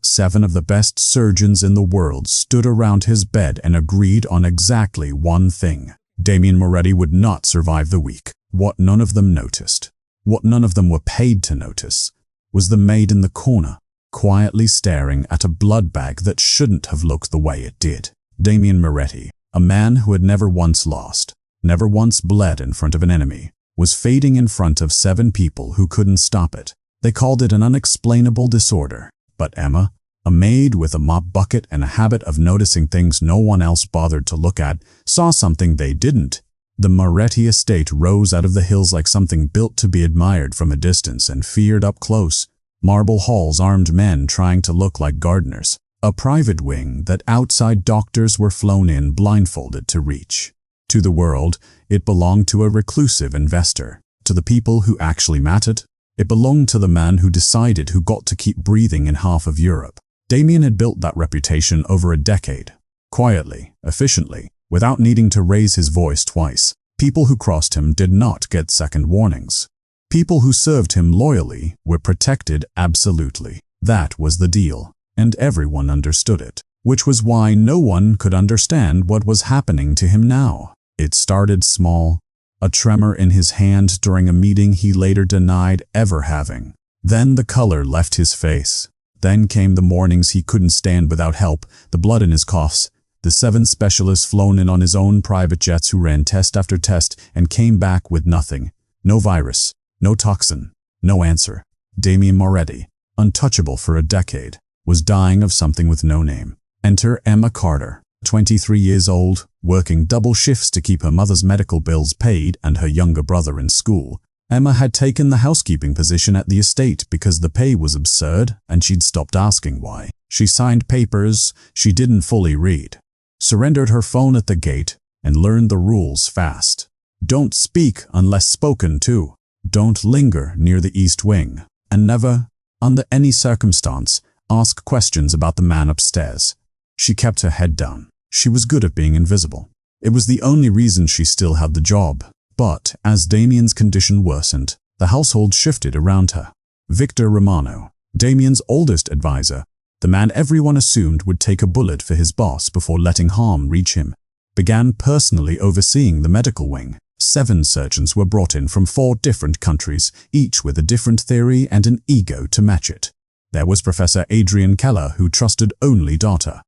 7 of the best surgeons in the world stood around his bed and agreed on exactly one thing. Damien Moretti would not survive the week. What none of them noticed, what none of them were paid to notice, was the maid in the corner, quietly staring at a blood bag that shouldn't have looked the way it did. Damien Moretti, a man who had never once lost, never once bled in front of an enemy, was fading in front of 7 people who couldn't stop it. They called it an unexplainable disorder. But Emma, a maid with a mop bucket and a habit of noticing things no one else bothered to look at, saw something they didn't. The Moretti estate rose out of the hills like something built to be admired from a distance and feared up close. Marble halls, armed men trying to look like gardeners. A private wing that outside doctors were flown in blindfolded to reach. To the world, it belonged to a reclusive investor. To the people who actually mattered, it belonged to the man who decided who got to keep breathing in half of Europe. Damien had built that reputation over a decade. Quietly, efficiently, without needing to raise his voice twice. People who crossed him did not get second warnings. People who served him loyally were protected absolutely. That was the deal, and everyone understood it, which was why no one could understand what was happening to him now. It started small, a tremor in his hand during a meeting he later denied ever having. Then the color left his face. Then came the mornings he couldn't stand without help, the blood in his coughs, the 7 specialists flown in on his own private jets who ran test after test and came back with nothing. No virus, no toxin, no answer. Damien Moretti, untouchable for a decade, was dying of something with no name. Enter Emma Carter, 23 years old, working double shifts to keep her mother's medical bills paid and her younger brother in school. Emma had taken the housekeeping position at the estate because the pay was absurd and she'd stopped asking why. She signed papers she didn't fully read, surrendered her phone at the gate, and learned the rules fast. Don't speak unless spoken to. Don't linger near the East Wing. And never, under any circumstance, ask questions about the man upstairs. She kept her head down. She was good at being invisible. It was the only reason she still had the job. But as Damien's condition worsened, the household shifted around her. Victor Romano, Damien's oldest advisor, the man everyone assumed would take a bullet for his boss before letting harm reach him, began personally overseeing the medical wing. 7 surgeons were brought in from 4 different countries, each with a different theory and an ego to match it. There was Professor Adrian Keller, who trusted only Dr.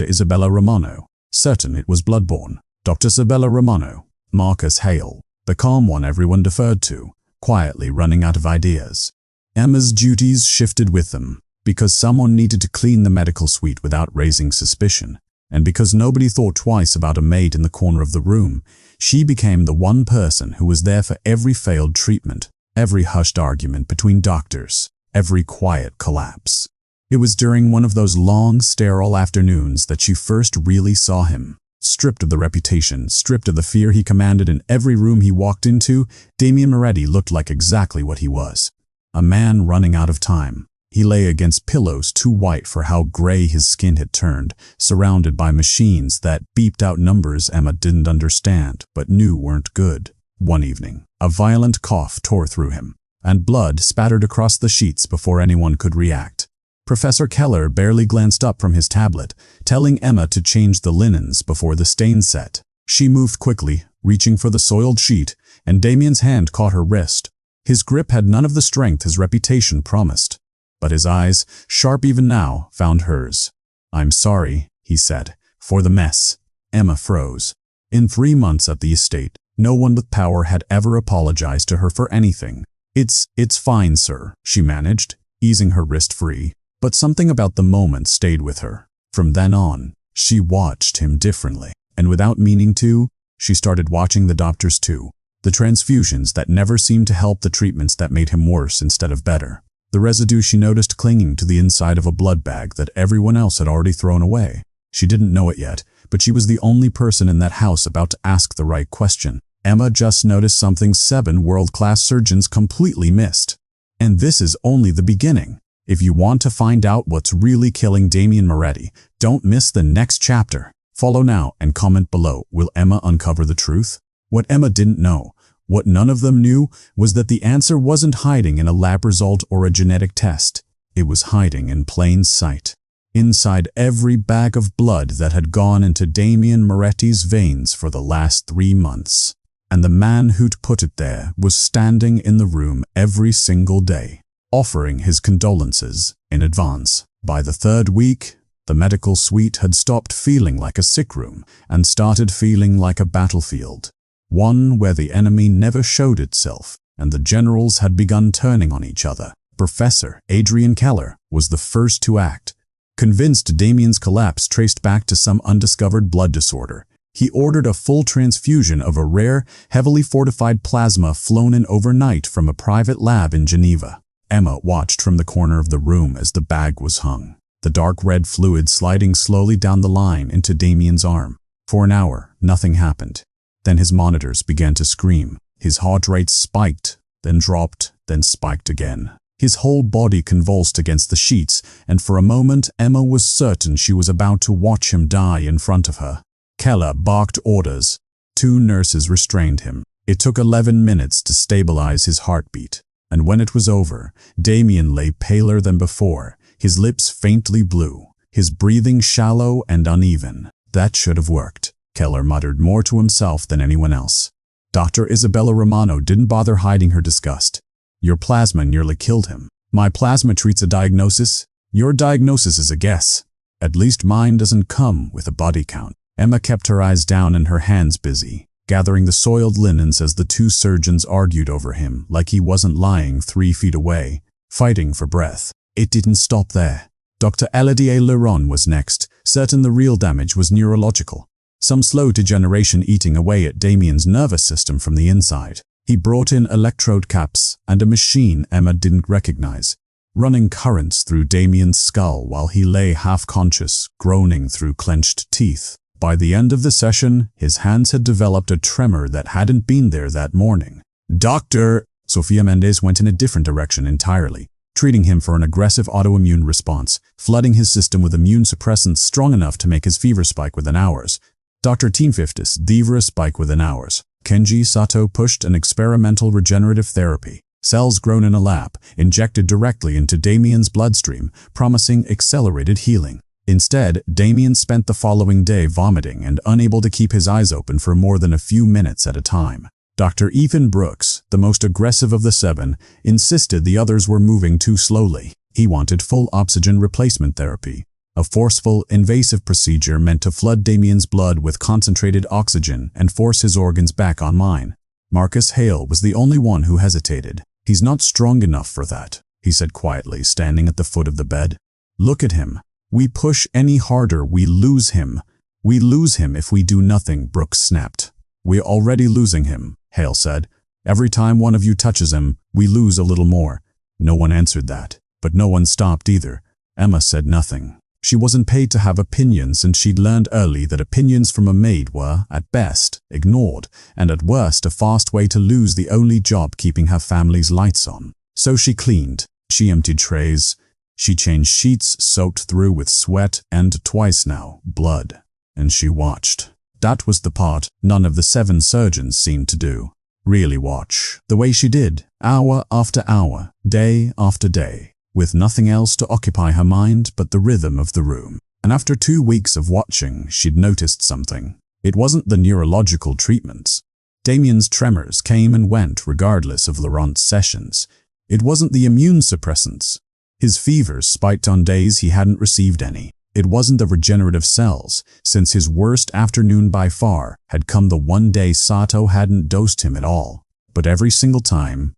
Isabella Romano, certain it was bloodborne. Dr. Isabella Romano, Marcus Hale, the calm one everyone deferred to, quietly running out of ideas. Emma's duties shifted with them, because someone needed to clean the medical suite without raising suspicion, and because nobody thought twice about a maid in the corner of the room. She became the one person who was there for every failed treatment, every hushed argument between doctors, every quiet collapse. It was during one of those long, sterile afternoons that she first really saw him. Stripped of the reputation, stripped of the fear he commanded in every room he walked into, Damien Moretti looked like exactly what he was. A man running out of time. He lay against pillows too white for how gray his skin had turned, surrounded by machines that beeped out numbers Emma didn't understand but knew weren't good. One evening, a violent cough tore through him, and blood spattered across the sheets before anyone could react. Professor Keller barely glanced up from his tablet, telling Emma to change the linens before the stain set. She moved quickly, reaching for the soiled sheet, and Damien's hand caught her wrist. His grip had none of the strength his reputation promised, but his eyes, sharp even now, found hers. "I'm sorry," he said, "for the mess." Emma froze. In 3 months at the estate, no one with power had ever apologized to her for anything. It's fine, sir," she managed, easing her wrist free. But something about the moment stayed with her. From then on, she watched him differently. And without meaning to, she started watching the doctors too. The transfusions that never seemed to help, the treatments that made him worse instead of better. The residue she noticed clinging to the inside of a blood bag that everyone else had already thrown away. She didn't know it yet, but she was the only person in that house about to ask the right question. Emma just noticed something 7 world-class surgeons completely missed. And this is only the beginning. If you want to find out what's really killing Damien Moretti, don't miss the next chapter. Follow now and comment below. Will Emma uncover the truth? What Emma didn't know, what none of them knew, was that the answer wasn't hiding in a lab result or a genetic test. It was hiding in plain sight, inside every bag of blood that had gone into Damien Moretti's veins for the last 3 months. And the man who'd put it there was standing in the room every single day, offering his condolences in advance. By the 3rd week, the medical suite had stopped feeling like a sick room and started feeling like a battlefield, one where the enemy never showed itself and the generals had begun turning on each other. Professor Adrian Keller was the first to act. Convinced Damien's collapse traced back to some undiscovered blood disorder, he ordered a full transfusion of a rare, heavily fortified plasma flown in overnight from a private lab in Geneva. Emma watched from the corner of the room as the bag was hung, the dark red fluid sliding slowly down the line into Damien's arm. For an hour, nothing happened. Then his monitors began to scream. His heart rate spiked, then dropped, then spiked again. His whole body convulsed against the sheets, and for a moment Emma was certain she was about to watch him die in front of her. Keller barked orders. 2 nurses restrained him. It took 11 minutes to stabilize his heartbeat, and when it was over, Damien lay paler than before, his lips faintly blue, his breathing shallow and uneven. That should have worked, Keller muttered more to himself than anyone else. Dr. Isabella Romano didn't bother hiding her disgust. Your plasma nearly killed him. My plasma treats a diagnosis. Your diagnosis is a guess. At least mine doesn't come with a body count. Emma kept her eyes down and her hands busy, gathering the soiled linens as the 2 surgeons argued over him like he wasn't lying 3 feet away, fighting for breath. It didn't stop there. Dr. Elodie Leron was next, certain the real damage was neurological. Some slow degeneration eating away at Damien's nervous system from the inside. He brought in electrode caps and a machine Emma didn't recognize, running currents through Damien's skull while he lay half-conscious, groaning through clenched teeth. By the end of the session, his hands had developed a tremor that hadn't been there that morning. Doctor! Sofia Mendez went in a different direction entirely, treating him for an aggressive autoimmune response, flooding his system with immune suppressants strong enough to make his fever spike within hours. Dr. Teenfiftis, Devra spike within hours. Kenji Sato pushed an experimental regenerative therapy, cells grown in a lab, injected directly into Damien's bloodstream, promising accelerated healing. Instead, Damien spent the following day vomiting and unable to keep his eyes open for more than a few minutes at a time. Dr. Ethan Brooks, the most aggressive of the 7, insisted the others were moving too slowly. He wanted full oxygen replacement therapy, a forceful, invasive procedure meant to flood Damien's blood with concentrated oxygen and force his organs back online. Marcus Hale was the only one who hesitated. He's not strong enough for that, he said quietly, standing at the foot of the bed. Look at him. We push any harder, we lose him. We lose him if we do nothing, Brooks snapped. We're already losing him, Hale said. Every time one of you touches him, we lose a little more. No one answered that, but no one stopped either. Emma said nothing. She wasn't paid to have opinions, and she'd learned early that opinions from a maid were, at best, ignored, and at worst a fast way to lose the only job keeping her family's lights on. So she cleaned, she emptied trays, she changed sheets soaked through with sweat and, twice now, blood. And she watched. That was the part none of the 7 surgeons seemed to do. Really watch. The way she did, hour after hour, day after day, with nothing else to occupy her mind but the rhythm of the room. And after 2 weeks of watching, she'd noticed something. It wasn't the neurological treatments. Damien's tremors came and went regardless of Laurent's sessions. It wasn't the immune suppressants. His fevers spiked on days he hadn't received any. It wasn't the regenerative cells, since his worst afternoon by far had come the one day Sato hadn't dosed him at all. But every single time,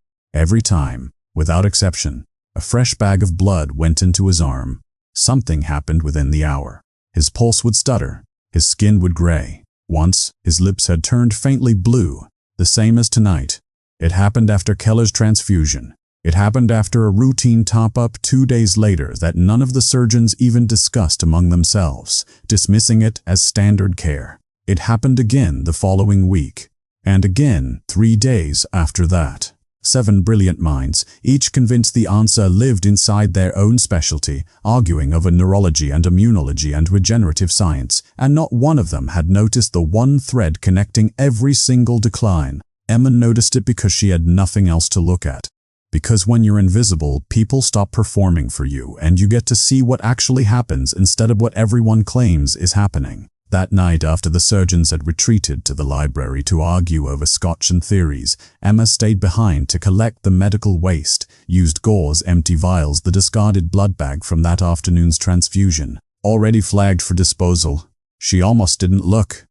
without exception, a fresh bag of blood went into his arm. Something happened within the hour. His pulse would stutter, his skin would gray. Once, his lips had turned faintly blue, the same as tonight. It happened after Keller's transfusion. It happened after a routine top-up 2 days later that none of the surgeons even discussed among themselves, dismissing it as standard care. It happened again the following week, and again 3 days after that. 7 brilliant minds, each convinced the answer lived inside their own specialty, arguing over neurology and immunology and regenerative science, and not one of them had noticed the one thread connecting every single decline. Emma noticed it because she had nothing else to look at. Because when you're invisible, people stop performing for you and you get to see what actually happens instead of what everyone claims is happening. That night, after the surgeons had retreated to the library to argue over Scotch and theories, Emma stayed behind to collect the medical waste, used gauze, empty vials, the discarded blood bag from that afternoon's transfusion, already flagged for disposal. She almost didn't look.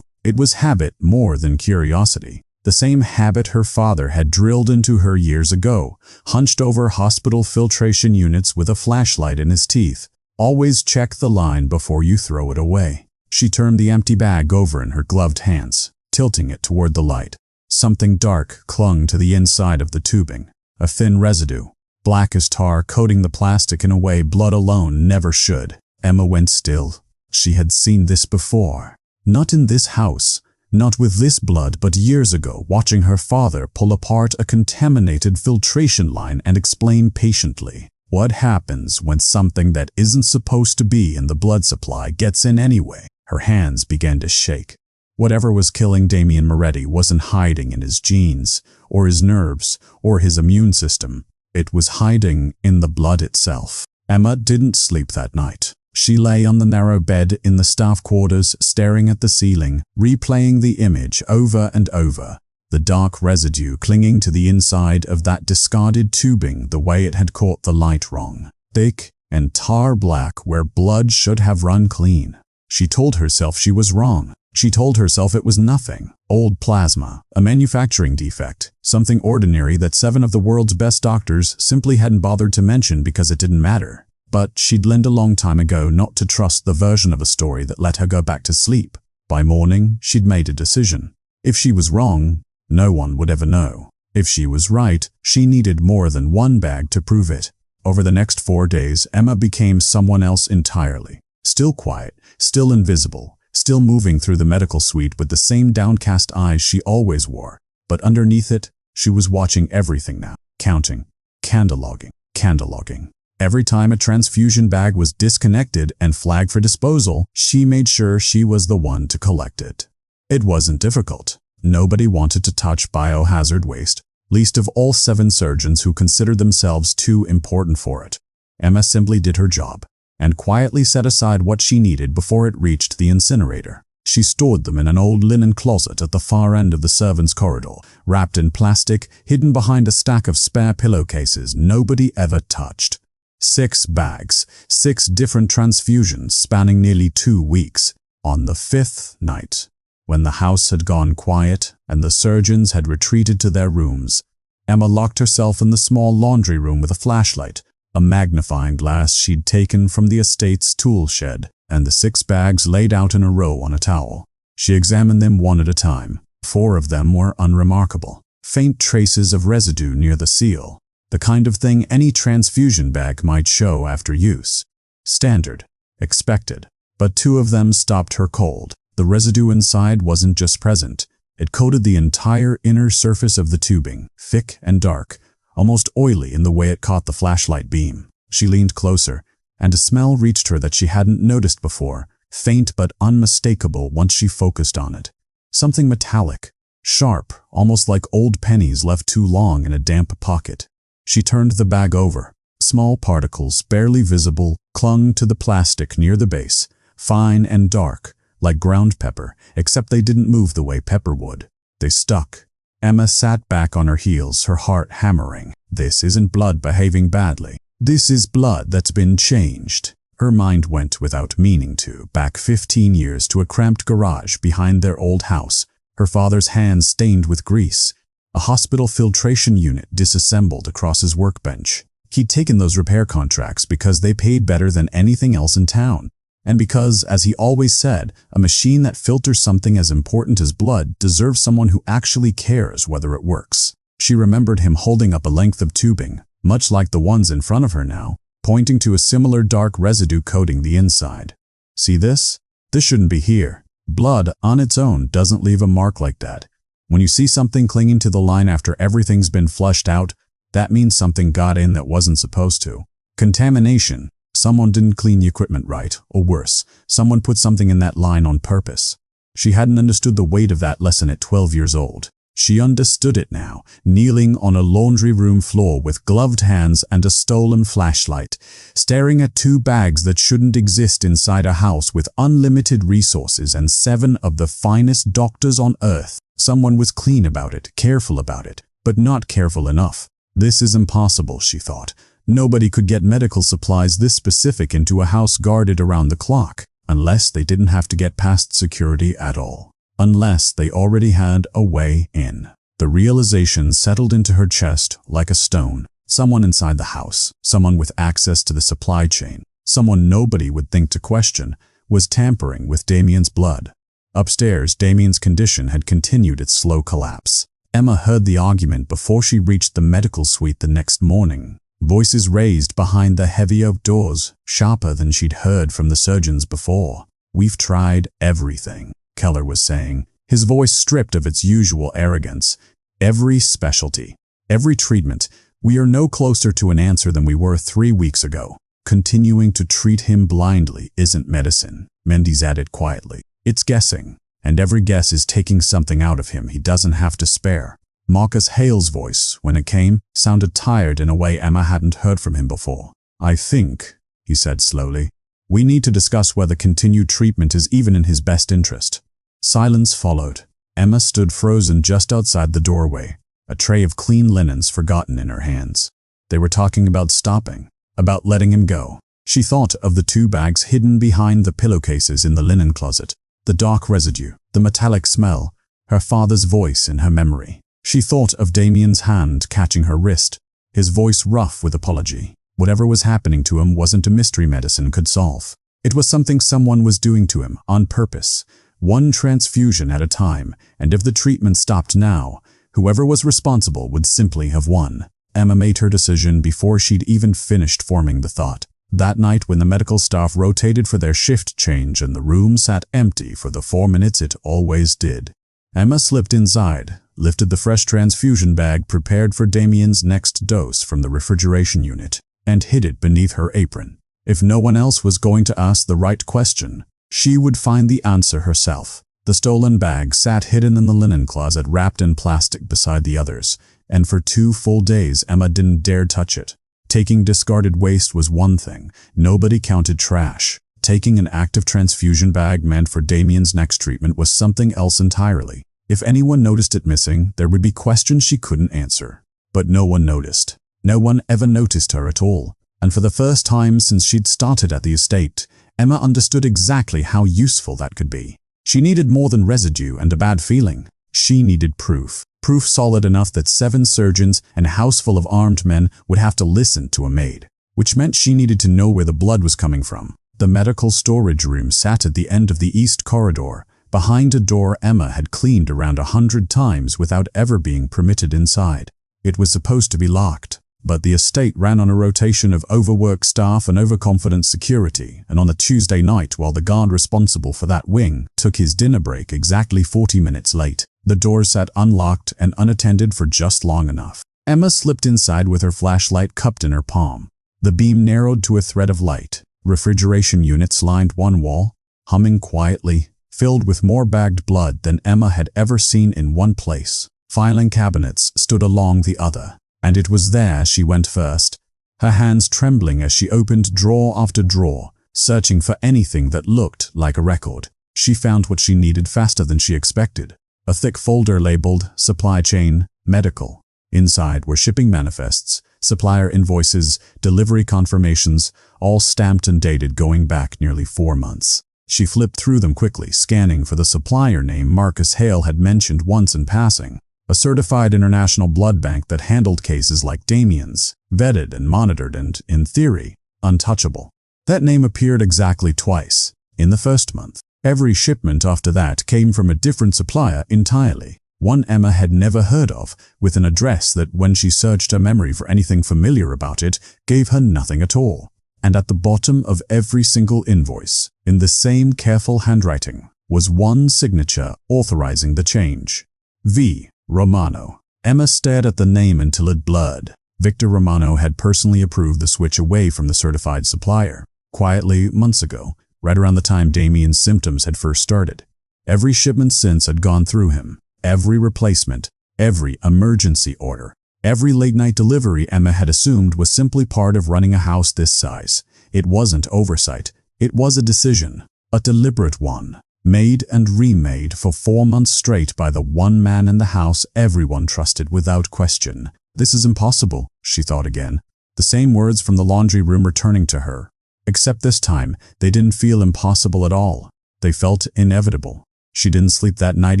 It was habit more than curiosity. The same habit her father had drilled into her years ago, hunched over hospital filtration units with a flashlight in his teeth. Always check the line before you throw it away. She turned the empty bag over in her gloved hands, tilting it toward the light. Something dark clung to the inside of the tubing, a thin residue, black as tar, coating the plastic in a way blood alone never should. Emma went still. She had seen this before. Not in this house, not with this blood, but years ago, watching her father pull apart a contaminated filtration line and explain patiently. What happens when something that isn't supposed to be in the blood supply gets in anyway? Her hands began to shake. Whatever was killing Damien Moretti wasn't hiding in his genes, or his nerves, or his immune system. It was hiding in the blood itself. Emma didn't sleep that night. She lay on the narrow bed in the staff quarters, staring at the ceiling, replaying the image over and over. The dark residue clinging to the inside of that discarded tubing the way it had caught the light wrong. Thick and tar black where blood should have run clean. She told herself she was wrong. She told herself it was nothing. Old plasma, a manufacturing defect, something ordinary that 7 of the world's best doctors simply hadn't bothered to mention because it didn't matter. But she'd learned a long time ago not to trust the version of a story that let her go back to sleep. By morning, she'd made a decision. If she was wrong, no one would ever know. If she was right, she needed more than one bag to prove it. Over the next 4 days, Emma became someone else entirely. Still quiet, still invisible, still moving through the medical suite with the same downcast eyes she always wore. But underneath it, she was watching everything now, counting, cataloging. Every time a transfusion bag was disconnected and flagged for disposal, she made sure she was the one to collect it. It wasn't difficult. Nobody wanted to touch biohazard waste, least of all 7 surgeons who considered themselves too important for it. Emma simply did her job, and quietly set aside what she needed before it reached the incinerator. She stored them in an old linen closet at the far end of the servants' corridor, wrapped in plastic, hidden behind a stack of spare pillowcases nobody ever touched. 6 bags, 6 different transfusions spanning nearly 2 weeks. On the 5th night, when the house had gone quiet and the surgeons had retreated to their rooms, Emma locked herself in the small laundry room with a flashlight, a magnifying glass she'd taken from the estate's tool shed, and the 6 bags laid out in a row on a towel. She examined them one at a time. 4 of them were unremarkable. Faint traces of residue near the seal, the kind of thing any transfusion bag might show after use. Standard, expected. But 2 of them stopped her cold. The residue inside wasn't just present. It coated the entire inner surface of the tubing, thick and dark, almost oily in the way it caught the flashlight beam. She leaned closer, and a smell reached her that she hadn't noticed before, faint but unmistakable once she focused on it. Something metallic, sharp, almost like old pennies left too long in a damp pocket. She turned the bag over. Small particles, barely visible, clung to the plastic near the base, fine and dark, like ground pepper, except they didn't move the way pepper would. They stuck. Emma sat back on her heels, her heart hammering. This isn't blood behaving badly. This is blood that's been changed. Her mind went without meaning to, back 15 years to a cramped garage behind their old house, her father's hands stained with grease, a hospital filtration unit disassembled across his workbench. He'd taken those repair contracts because they paid better than anything else in town. And because, as he always said, a machine that filters something as important as blood deserves someone who actually cares whether it works. She remembered him holding up a length of tubing, much like the ones in front of her now, pointing to a similar dark residue coating the inside. See this? This shouldn't be here. Blood, on its own, doesn't leave a mark like that. When you see something clinging to the line after everything's been flushed out, that means something got in that wasn't supposed to. Contamination. Someone didn't clean the equipment right, or worse, someone put something in that line on purpose. She hadn't understood the weight of that lesson at 12 years old. She understood it now, kneeling on a laundry room floor with gloved hands and a stolen flashlight, staring at 2 bags that shouldn't exist inside a house with unlimited resources and 7 of the finest doctors on earth. Someone was clean about it, careful about it, but not careful enough. This is impossible, she thought. Nobody could get medical supplies this specific into a house guarded around the clock, unless they didn't have to get past security at all. Unless they already had a way in. The realization settled into her chest like a stone. Someone inside the house, someone with access to the supply chain, someone nobody would think to question, was tampering with Damien's blood. Upstairs, Damien's condition had continued its slow collapse. Emma heard the argument before she reached the medical suite the next morning. Voices raised behind the heavy oak doors, sharper than she'd heard from the surgeons before. "We've tried everything," Keller was saying, his voice stripped of its usual arrogance. "Every specialty, every treatment. We are no closer to an answer than we were 3 weeks ago. Continuing to treat him blindly isn't medicine," Mendes added quietly. "It's guessing, and every guess is taking something out of him he doesn't have to spare." Marcus Hale's voice, when it came, sounded tired in a way Emma hadn't heard from him before. "I think," he said slowly, "we need to discuss whether continued treatment is even in his best interest." Silence followed. Emma stood frozen just outside the doorway, a tray of clean linens forgotten in her hands. They were talking about stopping, about letting him go. She thought of the 2 bags hidden behind the pillowcases in the linen closet, the dark residue, the metallic smell, her father's voice in her memory. She thought of Damien's hand catching her wrist, his voice rough with apology. Whatever was happening to him wasn't a mystery medicine could solve. It was something someone was doing to him, on purpose, one transfusion at a time, and if the treatment stopped now, whoever was responsible would simply have won. Emma made her decision before she'd even finished forming the thought. That night when the medical staff rotated for their shift change and the room sat empty for the 4 minutes it always did, Emma slipped inside, lifted the fresh transfusion bag prepared for Damien's next dose from the refrigeration unit, and hid it beneath her apron. If no one else was going to ask the right question, she would find the answer herself. The stolen bag sat hidden in the linen closet wrapped in plastic beside the others, and for 2 full days Emma didn't dare touch it. Taking discarded waste was one thing, nobody counted trash. Taking an active transfusion bag meant for Damien's next treatment was something else entirely. If anyone noticed it missing, there would be questions she couldn't answer. But no one noticed. No one ever noticed her at all. And for the first time since she'd started at the estate, Emma understood exactly how useful that could be. She needed more than residue and a bad feeling. She needed proof. Proof solid enough that 7 surgeons and a house full of armed men would have to listen to a maid. Which meant she needed to know where the blood was coming from. The medical storage room sat at the end of the east corridor, behind a door Emma had cleaned around 100 times without ever being permitted inside. It was supposed to be locked, but the estate ran on a rotation of overworked staff and overconfident security, and on the Tuesday night while the guard responsible for that wing took his dinner break exactly 40 minutes late, the door sat unlocked and unattended for just long enough. Emma slipped inside with her flashlight cupped in her palm. The beam narrowed to a thread of light. Refrigeration units lined one wall, humming quietly, filled with more bagged blood than Emma had ever seen in one place. Filing cabinets stood along the other, and it was there she went first, her hands trembling as she opened drawer after drawer, searching for anything that looked like a record. She found what she needed faster than she expected. A thick folder labeled Supply Chain, Medical. Inside were shipping manifests, supplier invoices, delivery confirmations, all stamped and dated going back nearly 4 months. She flipped through them quickly, scanning for the supplier name Marcus Hale had mentioned once in passing, a certified international blood bank that handled cases like Damien's, vetted and monitored and, in theory, untouchable. That name appeared exactly twice, in the first month. Every shipment after that came from a different supplier entirely. One Emma had never heard of, with an address that, when she searched her memory for anything familiar about it, gave her nothing at all. And at the bottom of every single invoice, in the same careful handwriting, was one signature authorizing the change. V. Romano. Emma stared at the name until it blurred. Victor Romano had personally approved the switch away from the certified supplier, quietly months ago, right around the time Damien's symptoms had first started. Every shipment since had gone through him. Every replacement, Every emergency order, every late-night delivery Emma had assumed was simply part of running a house this size. It wasn't oversight. It was a decision, a deliberate one, made and remade for 4 months straight by the one man in the house everyone trusted without question. This is impossible, she thought again, the same words from the laundry room returning to her. Except this time, they didn't feel impossible at all. They felt inevitable. She didn't sleep that night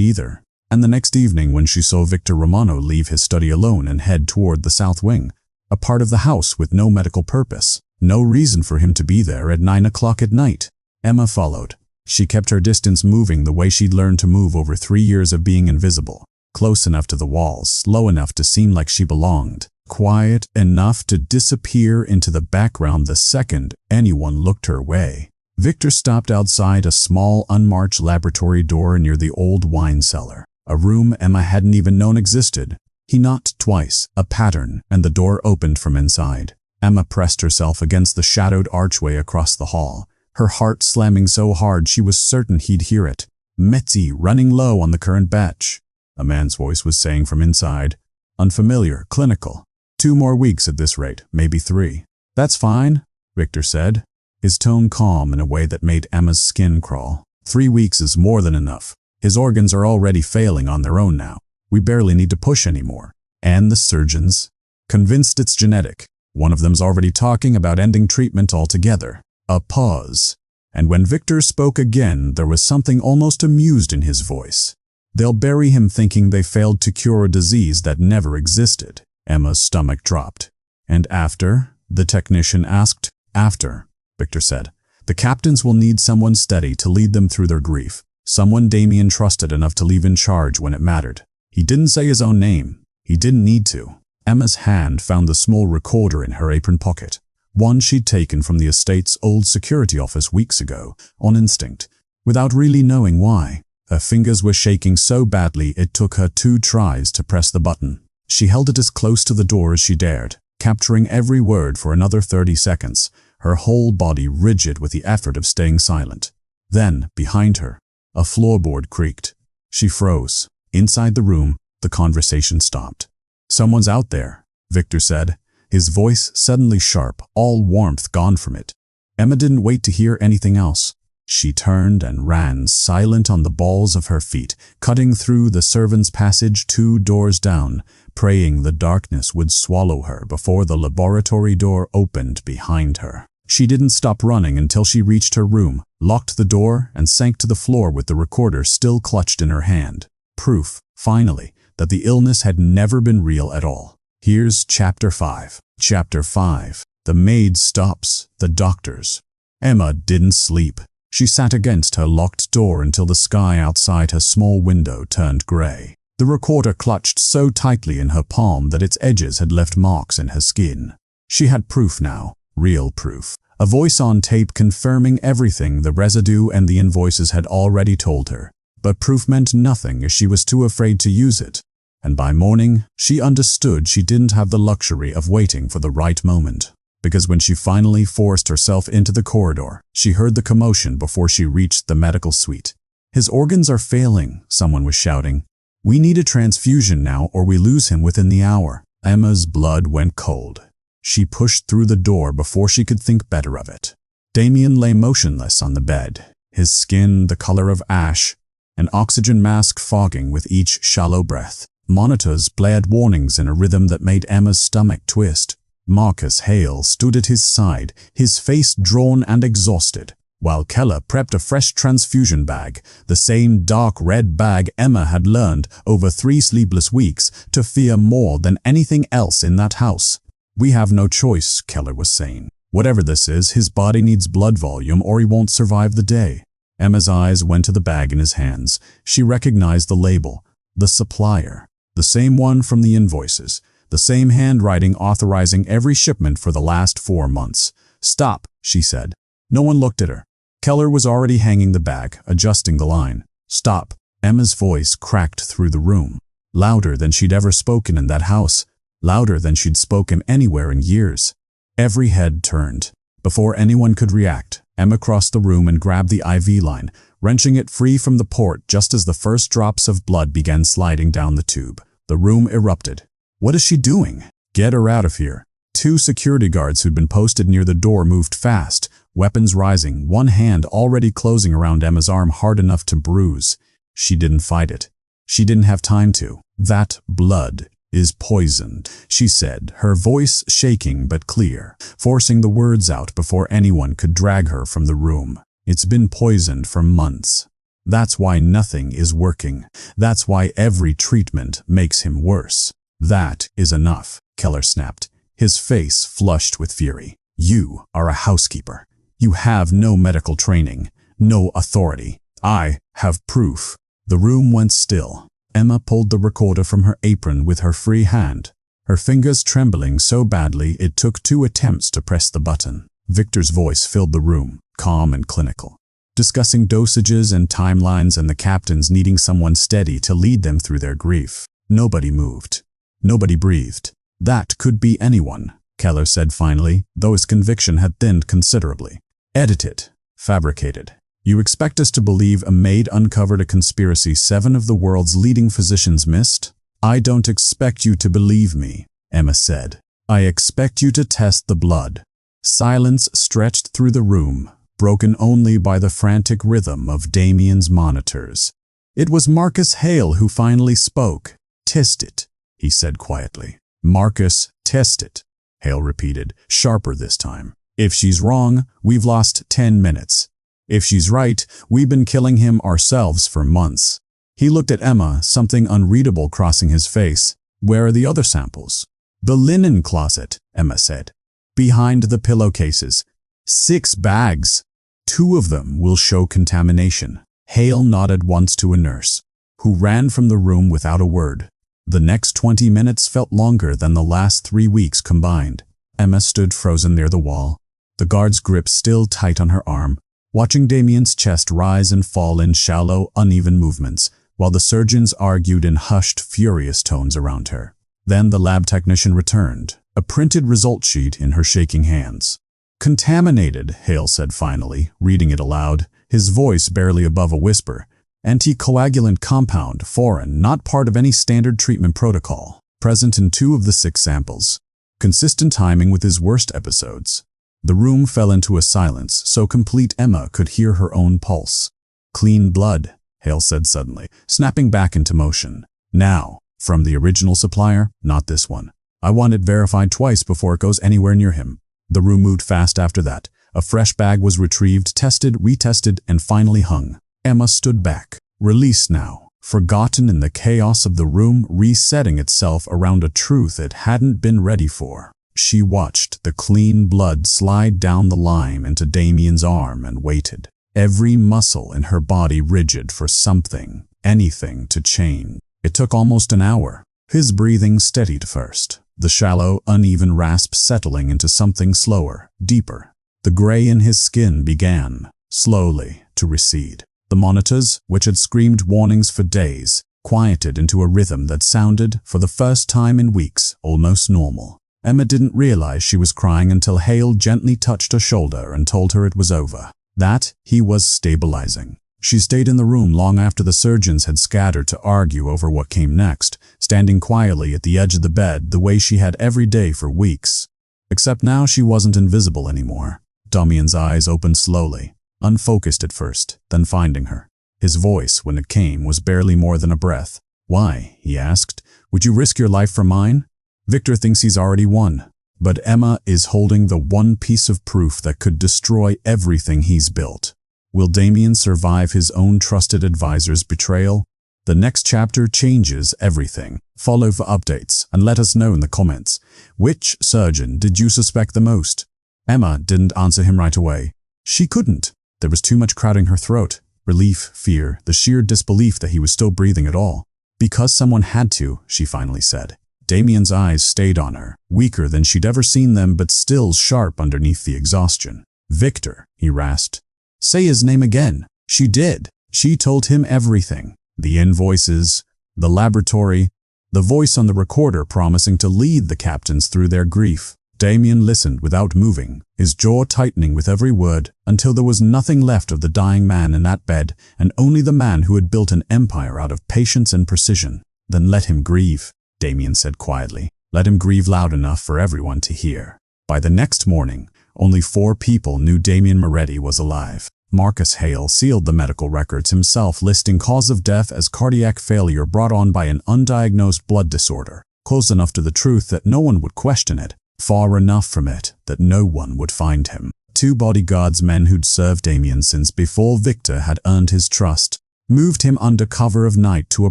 either. And the next evening when she saw Victor Romano leave his study alone and head toward the south wing, a part of the house with no medical purpose, no reason for him to be there at 9 o'clock at night, Emma followed. She kept her distance, moving the way she'd learned to move over 3 years of being invisible, close enough to the walls, slow enough to seem like she belonged, quiet enough to disappear into the background the second anyone looked her way. Victor stopped outside a small, unmarked laboratory door near the old wine cellar, a room Emma hadn't even known existed. He knocked twice, a pattern, and the door opened from inside. Emma pressed herself against the shadowed archway across the hall, her heart slamming so hard she was certain he'd hear it. "Metzi, running low on the current batch," a man's voice was saying from inside. Unfamiliar, clinical. 2 more weeks at this rate, maybe 3. "That's fine," Victor said, his tone calm in a way that made Emma's skin crawl. 3 weeks is more than enough. His organs are already failing on their own now. We barely need to push anymore. And the surgeons? Convinced it's genetic. One of them's already talking about ending treatment altogether. A pause. And when Victor spoke again, there was something almost amused in his voice. "They'll bury him thinking they failed to cure a disease that never existed." Emma's stomach dropped. "And after?" the technician asked. "After," Victor said. "The captains will need someone steady to lead them through their grief. Someone Damien trusted enough to leave in charge when it mattered." He didn't say his own name. He didn't need to. Emma's hand found the small recorder in her apron pocket, one she'd taken from the estate's old security office weeks ago, on instinct, without really knowing why. Her fingers were shaking so badly it took her 2 tries to press the button. She held it as close to the door as she dared, capturing every word for another 30 seconds, her whole body rigid with the effort of staying silent. Then, behind her, a floorboard creaked. She froze. Inside the room, the conversation stopped. "Someone's out there," Victor said, his voice suddenly sharp, all warmth gone from it. Emma didn't wait to hear anything else. She turned and ran, silent on the balls of her feet, cutting through the servants' passage 2 doors down, praying the darkness would swallow her before the laboratory door opened behind her. She didn't stop running until she reached her room, locked the door, and sank to the floor with the recorder still clutched in her hand. Proof, finally, that the illness had never been real at all. Here's Chapter 5. Chapter 5. The maid stops. The doctors. Emma didn't sleep. She sat against her locked door until the sky outside her small window turned gray. The recorder clutched so tightly in her palm that its edges had left marks in her skin. She had proof now, real proof. A voice on tape confirming everything the residue and the invoices had already told her. But proof meant nothing as she was too afraid to use it. And by morning, she understood she didn't have the luxury of waiting for the right moment. Because when she finally forced herself into the corridor, she heard the commotion before she reached the medical suite. "His organs are failing," someone was shouting. "We need a transfusion now or we lose him within the hour." Emma's blood went cold. She pushed through the door before she could think better of it. Damien lay motionless on the bed, his skin the color of ash, an oxygen mask fogging with each shallow breath. Monitors blared warnings in a rhythm that made Emma's stomach twist. Marcus Hale stood at his side, his face drawn and exhausted, while Keller prepped a fresh transfusion bag, the same dark red bag Emma had learned over 3 sleepless weeks to fear more than anything else in that house. "We have no choice," Keller was saying. "Whatever this is, his body needs blood volume or he won't survive the day." Emma's eyes went to the bag in his hands. She recognized the label, the supplier, the same one from the invoices, the same handwriting authorizing every shipment for the last 4 months. "Stop," she said. No one looked at her. Keller was already hanging the bag, adjusting the line. "Stop." Emma's voice cracked through the room, louder than she'd ever spoken in that house, louder than she'd spoken anywhere in years. Every head turned. Before anyone could react, Emma crossed the room and grabbed the IV line, wrenching it free from the port just as the first drops of blood began sliding down the tube. The room erupted. "What is she doing? Get her out of here." Two security guards who'd been posted near the door moved fast, weapons rising, one hand already closing around Emma's arm hard enough to bruise. She didn't fight it. She didn't have time to. "That blood is poisoned," she said, her voice shaking but clear, forcing the words out before anyone could drag her from the room. "It's been poisoned for months. That's why nothing is working. That's why every treatment makes him worse." "That is enough," Keller snapped, his face flushed with fury. "You are a housekeeper. You have no medical training, no authority. I have proof." The room went still. Emma pulled the recorder from her apron with her free hand, her fingers trembling so badly it took 2 attempts to press the button. Victor's voice filled the room, calm and clinical, discussing dosages and timelines and the captains needing someone steady to lead them through their grief. Nobody moved. Nobody breathed. "That could be anyone," Keller said finally, though his conviction had thinned considerably. "Edited. Fabricated. You expect us to believe a maid uncovered a conspiracy 7 of the world's leading physicians missed? I don't expect you to believe me," Emma said. "I expect you to test the blood." Silence stretched through the room, broken only by the frantic rhythm of Damien's monitors. It was Marcus Hale who finally spoke. "Test it," he said quietly. "Marcus, test it," Hale repeated, sharper this time. "If she's wrong, we've lost 10 minutes. If she's right, we've been killing him ourselves for months." He looked at Emma, something unreadable crossing his face. "Where are the other samples?" "The linen closet," Emma said. "Behind the pillowcases. 6 bags. 2 of them will show contamination." Hale nodded once to a nurse, who ran from the room without a word. The next 20 minutes felt longer than the last 3 weeks combined. Emma stood frozen near the wall, the guard's grip still tight on her arm, watching Damien's chest rise and fall in shallow, uneven movements, while the surgeons argued in hushed, furious tones around her. Then the lab technician returned, a printed result sheet in her shaking hands. "Contaminated," Hale said finally, reading it aloud, his voice barely above a whisper. "Anticoagulant compound, foreign, not part of any standard treatment protocol. Present in 2 of the 6 samples. Consistent timing with his worst episodes." The room fell into a silence so complete Emma could hear her own pulse. "Clean blood," Hale said suddenly, snapping back into motion. "Now, from the original supplier, not this one. I want it verified twice before it goes anywhere near him." The room moved fast after that. A fresh bag was retrieved, tested, retested, and finally hung. Emma stood back, released now, forgotten in the chaos of the room resetting itself around a truth it hadn't been ready for. She watched the clean blood slide down the line into Damien's arm and waited, every muscle in her body rigid for something, anything to change. It took almost an hour. His breathing steadied first, the shallow, uneven rasp settling into something slower, deeper. The gray in his skin began, slowly, to recede. The monitors, which had screamed warnings for days, quieted into a rhythm that sounded, for the first time in weeks, almost normal. Emma didn't realize she was crying until Hale gently touched her shoulder and told her it was over, that he was stabilizing. She stayed in the room long after the surgeons had scattered to argue over what came next, standing quietly at the edge of the bed the way she had every day for weeks. Except now she wasn't invisible anymore. Damien's eyes opened slowly, unfocused at first, then finding her. His voice, when it came, was barely more than a breath. "Why?" he asked. "Would you risk your life for mine? Victor thinks he's already won, but Emma is holding the one piece of proof that could destroy everything he's built. Will Damien survive his own trusted advisor's betrayal? The next chapter changes everything. Follow for updates and let us know in the comments. Which surgeon did you suspect the most? Emma didn't answer him right away. She couldn't. There was too much crowding her throat. Relief, fear, the sheer disbelief that he was still breathing at all. Because someone had to, she finally said. Damien's eyes stayed on her, weaker than she'd ever seen them but still sharp underneath the exhaustion. Victor, he rasped. Say his name again. She did. She told him everything. The invoices, the laboratory, the voice on the recorder promising to lead the captains through their grief. Damien listened without moving, his jaw tightening with every word, until there was nothing left of the dying man in that bed and only the man who had built an empire out of patience and precision. Then let him grieve. Damien said quietly. Let him grieve loud enough for everyone to hear. By the next morning, only 4 people knew Damien Moretti was alive. Marcus Hale sealed the medical records himself, listing cause of death as cardiac failure brought on by an undiagnosed blood disorder. Close enough to the truth that no one would question it, far enough from it that no one would find him. 2 bodyguards, men who'd served Damien since before Victor had earned his trust, moved him under cover of night to a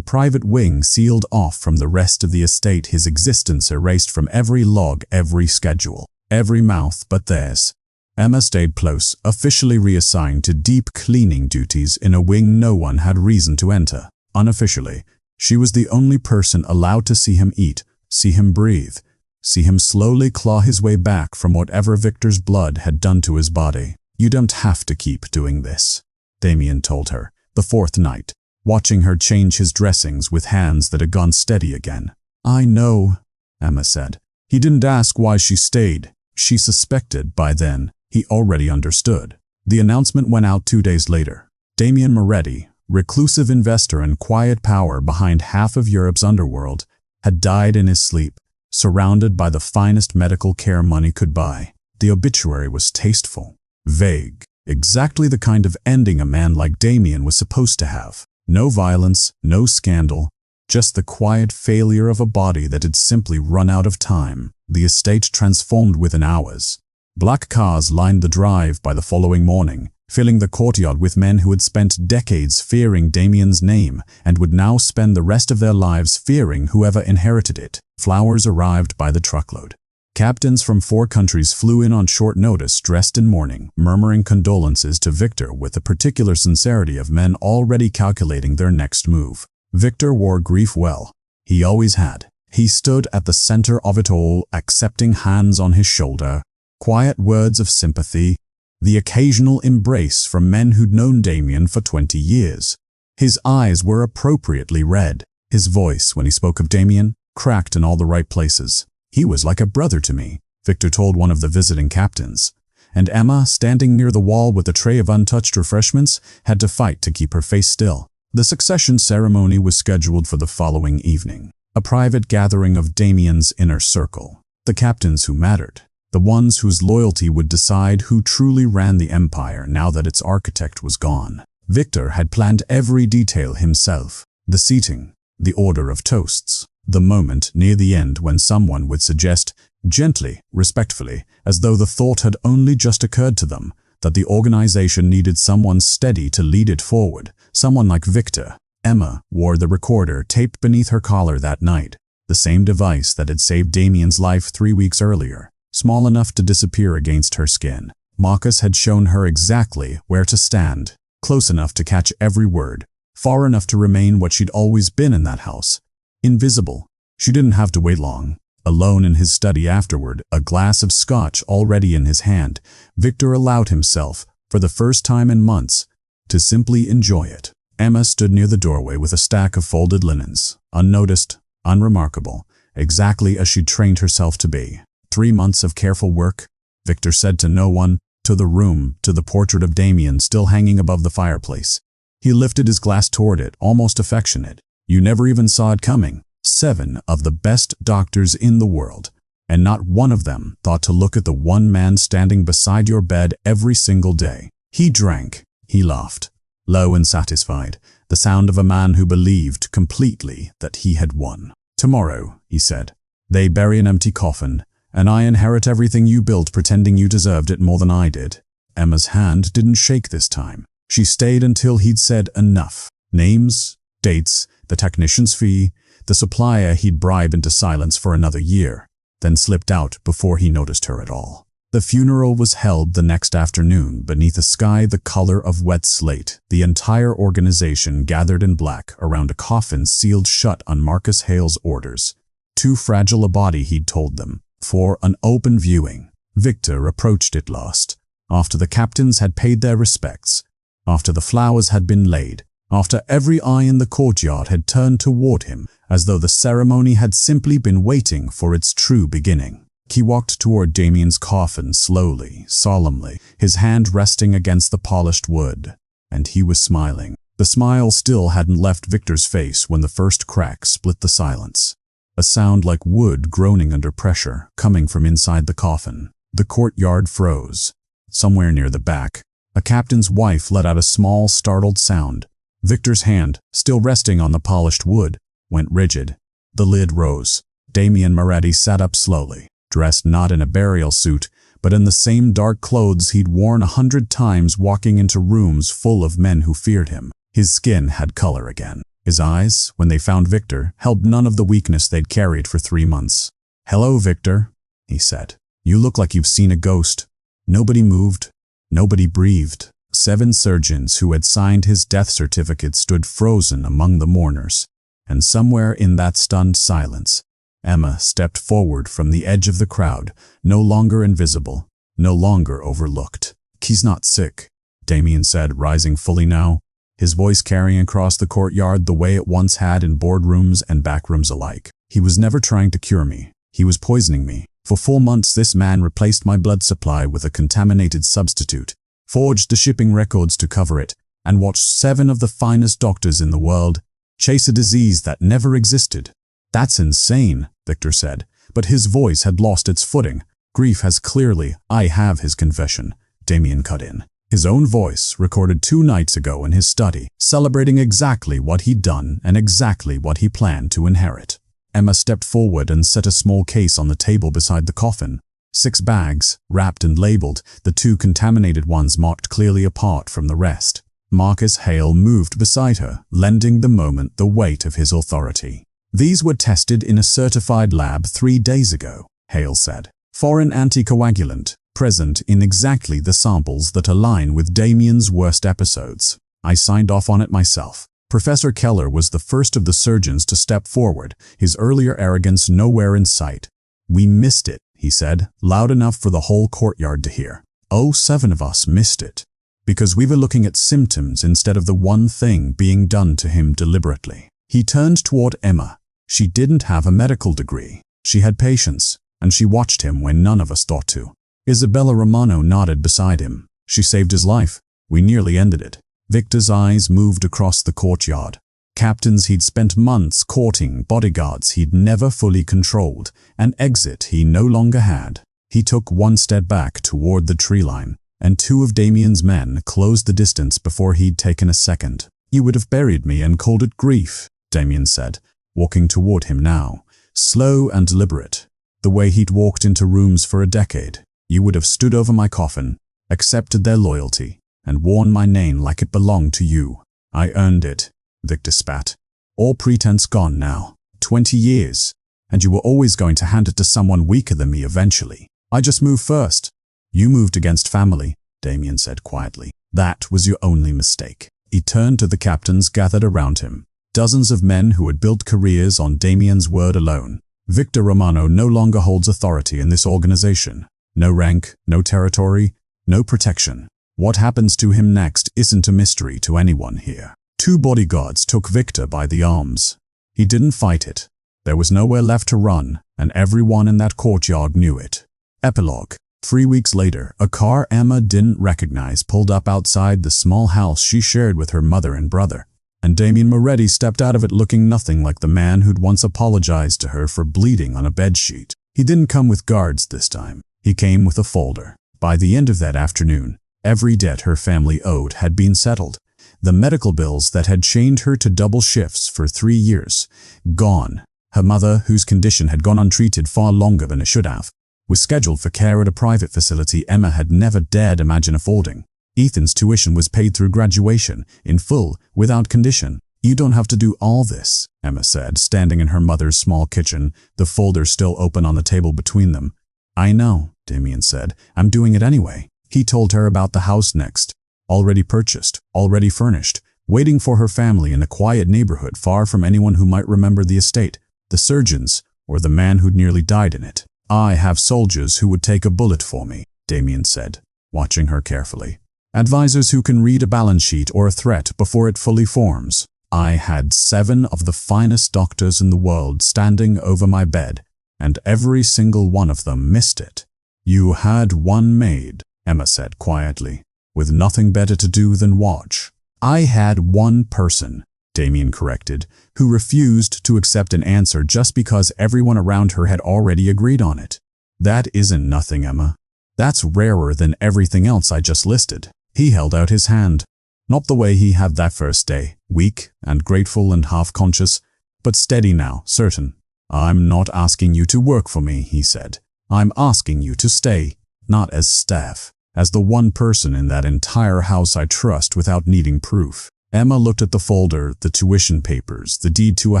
private wing sealed off from the rest of the estate, his existence erased from every log, every schedule, every mouth but theirs. Emma stayed close, officially reassigned to deep cleaning duties in a wing no one had reason to enter. Unofficially, she was the only person allowed to see him eat, see him breathe, see him slowly claw his way back from whatever Victor's blood had done to his body. You don't have to keep doing this, Damien told her, the 4th night, watching her change his dressings with hands that had gone steady again. I know, Emma said. He didn't ask why she stayed. She suspected by then. He already understood. The announcement went out 2 days later. Damien Moretti, reclusive investor and quiet power behind half of Europe's underworld, had died in his sleep, surrounded by the finest medical care money could buy. The obituary was tasteful, vague, exactly the kind of ending a man like Damien was supposed to have. No violence, no scandal, just the quiet failure of a body that had simply run out of time. The estate transformed within hours. Black cars lined the drive by the following morning, filling the courtyard with men who had spent decades fearing Damien's name and would now spend the rest of their lives fearing whoever inherited it. Flowers arrived by the truckload. Captains from 4 countries flew in on short notice, dressed in mourning, murmuring condolences to Victor with the particular sincerity of men already calculating their next move. Victor wore grief well. He always had. He stood at the center of it all, accepting hands on his shoulder, quiet words of sympathy, the occasional embrace from men who'd known Damien for 20 years. His eyes were appropriately red. His voice, when he spoke of Damien, cracked in all the right places. He was like a brother to me, Victor told one of the visiting captains. And Emma, standing near the wall with a tray of untouched refreshments, had to fight to keep her face still. The succession ceremony was scheduled for the following evening. A private gathering of Damien's inner circle. The captains who mattered. The ones whose loyalty would decide who truly ran the empire now that its architect was gone. Victor had planned every detail himself. The seating, the order of toasts, the moment near the end when someone would suggest, gently, respectfully, as though the thought had only just occurred to them, that the organization needed someone steady to lead it forward, someone like Victor. Emma wore the recorder taped beneath her collar that night, the same device that had saved Damien's life 3 weeks earlier, small enough to disappear against her skin. Marcus had shown her exactly where to stand, close enough to catch every word, far enough to remain what she'd always been in that house, invisible. She didn't have to wait long. Alone in his study afterward, a glass of scotch already in his hand, Victor allowed himself, for the first time in months, to simply enjoy it. Emma stood near the doorway with a stack of folded linens, unnoticed, unremarkable, exactly as she'd trained herself to be. 3 months of careful work, Victor said to no one, to the room, to the portrait of Damien still hanging above the fireplace. He lifted his glass toward it, almost affectionate. You never even saw it coming. 7 of the best doctors in the world, and not one of them thought to look at the one man standing beside your bed every single day. He drank, he laughed, low and satisfied, the sound of a man who believed completely that he had won. Tomorrow, he said, they bury an empty coffin, and I inherit everything you built pretending you deserved it more than I did. Emma's hand didn't shake this time. She stayed until he'd said enough. Names, dates, the technician's fee, the supplier he'd bribe into silence for another year, then slipped out before he noticed her at all. The funeral was held the next afternoon beneath a sky the color of wet slate. The entire organization gathered in black around a coffin sealed shut on Marcus Hale's orders. Too fragile a body, he'd told them, for an open viewing. Victor approached it last, after the captains had paid their respects, after the flowers had been laid, after every eye in the courtyard had turned toward him, as though the ceremony had simply been waiting for its true beginning. He walked toward Damien's coffin slowly, solemnly, his hand resting against the polished wood, and he was smiling. The smile still hadn't left Victor's face when the first crack split the silence. a sound like wood groaning under pressure, coming from inside the coffin. The courtyard froze. Somewhere near the back, a captain's wife let out a small, startled sound. Victor's hand, still resting on the polished wood, went rigid. The lid rose. Damien Moretti sat up slowly, dressed not in a burial suit, but in the same dark clothes he'd worn 100 times walking into rooms full of men who feared him. His skin had color again. His eyes, when they found Victor, held none of the weakness they'd carried for 3 months. "Hello, Victor," he said. "You look like you've seen a ghost." Nobody moved. Nobody breathed. 7 surgeons who had signed his death certificate stood frozen among the mourners. And somewhere in that stunned silence, Emma stepped forward from the edge of the crowd, no longer invisible, no longer overlooked. "He's not sick," Damien said, rising fully now, his voice carrying across the courtyard the way it once had in boardrooms and backrooms alike. "He was never trying to cure me. He was poisoning me. For 4 months this man replaced my blood supply with a contaminated substitute, forged the shipping records to cover it, and watched 7 of the finest doctors in the world chase a disease that never existed." "That's insane," Victor said, but his voice had lost its footing. "Grief has clearly—" "I have his confession," Damien cut in. His own voice, recorded 2 nights ago in his study, celebrating exactly what he'd done and exactly what he planned to inherit. Emma stepped forward and set a small case on the table beside the coffin. 6 bags, wrapped and labeled, the 2 contaminated ones marked clearly apart from the rest. Marcus Hale moved beside her, lending the moment the weight of his authority. "These were tested in a certified lab 3 days ago," Hale said. "Foreign anticoagulant, present in exactly the samples that align with Damien's worst episodes. I signed off on it myself." Professor Keller was the first of the surgeons to step forward, his earlier arrogance nowhere in sight. "We missed it," he said, loud enough for the whole courtyard to hear. "Oh, 7 of us missed it. Because we were looking at symptoms instead of the one thing being done to him deliberately." He turned toward Emma. She didn't have a medical degree. She had patience, and she watched him when none of us thought to. Isabella Romano nodded beside him. "She saved his life. We nearly ended it." Victor's eyes moved across the courtyard. Captains he'd spent months courting, bodyguards he'd never fully controlled, an exit he no longer had. He took 1 step back toward the tree line, and 2 of Damien's men closed the distance before he'd taken a second. "You would have buried me and called it grief," Damien said, walking toward him now, slow and deliberate, the way he'd walked into rooms for a decade. "You would have stood over my coffin, accepted their loyalty, and worn my name like it belonged to you." "I earned it," Victor spat. "All pretense gone now. 20 years, and you were always going to hand it to someone weaker than me eventually. I just moved first." "You moved against family," Damien said quietly. "That was your only mistake." He turned to the captains gathered around him, dozens of men who had built careers on Damien's word alone. "Victor Romano no longer holds authority in this organization. No rank, no territory, no protection. What happens to him next isn't a mystery to anyone here." 2 bodyguards took Victor by the arms. He didn't fight it. There was nowhere left to run, and everyone in that courtyard knew it. Epilogue. 3 weeks later, a car Emma didn't recognize pulled up outside the small house she shared with her mother and brother, and Damien Moretti stepped out of it looking nothing like the man who'd once apologized to her for bleeding on a bedsheet. He didn't come with guards this time. He came with a folder. By the end of that afternoon, every debt her family owed had been settled. The medical bills that had chained her to double shifts for 3 years, gone. Her mother, whose condition had gone untreated far longer than it should have, was scheduled for care at a private facility Emma had never dared imagine affording. Ethan's tuition was paid through graduation, in full, without condition. "You don't have to do all this," Emma said, standing in her mother's small kitchen, the folder still open on the table between them. "I know," Damien said. "I'm doing it anyway." He told her about the house next. Already purchased, already furnished, waiting for her family in a quiet neighborhood far from anyone who might remember the estate, the surgeons, or the man who'd nearly died in it. "I have soldiers who would take a bullet for me," Damien said, watching her carefully. "Advisors who can read a balance sheet or a threat before it fully forms. I had 7 of the finest doctors in the world standing over my bed, and every single one of them missed it." "You had 1 maid," Emma said quietly, "with nothing better to do than watch." "I had 1 person," Damien corrected, who refused to accept an answer just because everyone around her had already agreed on it. That isn't nothing, Emma. That's rarer than everything else I just listed. He held out his hand. Not the way he had that first day, weak and grateful and half-conscious, but steady now, certain. I'm not asking you to work for me, he said. I'm asking you to stay, not as staff, as the one person in that entire house I trust without needing proof. Emma looked at the folder, the tuition papers, the deed to a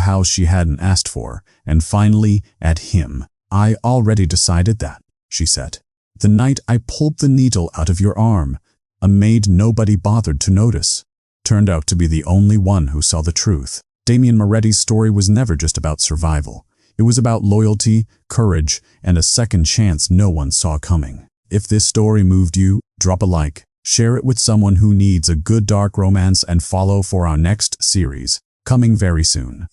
house she hadn't asked for, and finally at him. I already decided that, she said. The night I pulled the needle out of your arm, a maid nobody bothered to notice, turned out to be the only one who saw the truth. Damien Moretti's story was never just about survival. It was about loyalty, courage, and a second chance no one saw coming. If this story moved you, drop a like, share it with someone who needs a good dark romance, and follow for our next series, coming very soon.